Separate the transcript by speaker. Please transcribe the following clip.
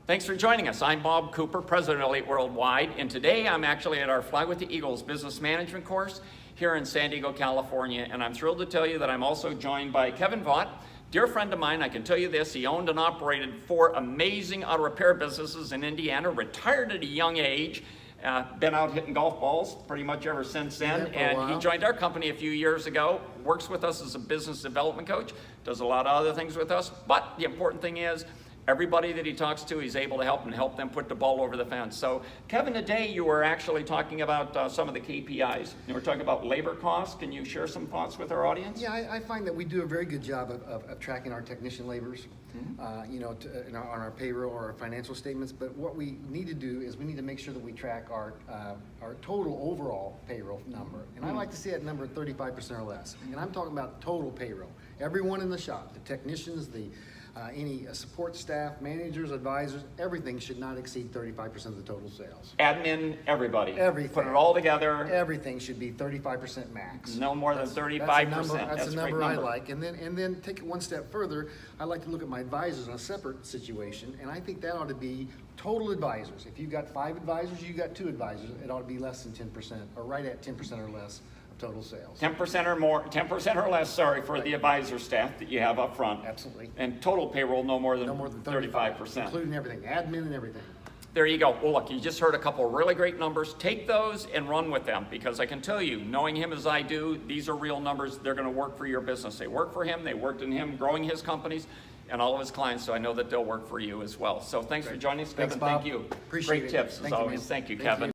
Speaker 1: Thanks for joining us. I'm Bob Cooper, President of Elite Worldwide, and today I'm actually at our Fly with the Eagles Business Management course here in San Diego, California, and I'm thrilled to tell you that I'm also joined by Kevin Vaught, dear friend of mine. I can tell you this, he owned and operated 4 amazing auto repair businesses in Indiana, retired at a young age, been out hitting golf balls pretty much ever since then, and he joined our company a few years ago, works with us as a business development coach, does a lot of other things with us, but the important thing is, everybody that he talks to, he's able to help and help them put the ball over the fence. So, Kevin, today you were actually talking about some of the KPIs. You were talking about labor costs. Can you share some thoughts with our audience?
Speaker 2: Yeah, I find that we do a very good job of tracking our technician labors, on our payroll or our financial statements. But what we need to do is we need to make sure that we track our total overall payroll number. And I like to see that number at 35% or less. And I'm talking about total payroll. Everyone in the shop, the technicians, any support staff, managers, advisors, everything should not exceed 35% of the total sales.
Speaker 1: Admin, everybody.
Speaker 2: Everything.
Speaker 1: Put it all together.
Speaker 2: Everything should be 35% max.
Speaker 1: No more than 35%.
Speaker 2: That's a number I like. And then take it one step further. I like to look at my advisors in a separate situation, and I think that ought to be total advisors. If you've got 5 advisors, you've got 2 advisors, it ought to be less than 10%, or right at 10% or less. Total sales.
Speaker 1: 10% or more, 10% or less, sorry, for the advisor staff that you have up front.
Speaker 2: Absolutely.
Speaker 1: And total payroll no more than
Speaker 2: 35%. Including everything, admin and everything.
Speaker 1: There you go. Well, look, you just heard a couple of really great numbers. Take those and run with them, because I can tell you, knowing him as I do, these are real numbers. They're going to work for your business. They work for him. They worked in him growing his companies and all of his clients, so I know that they'll work for you as well. So thanks for joining us, Kevin.
Speaker 2: Thanks, Bob.
Speaker 1: Thank you.
Speaker 2: Appreciate
Speaker 1: Great
Speaker 2: it.
Speaker 1: tips, as always. Thank you, Kevin.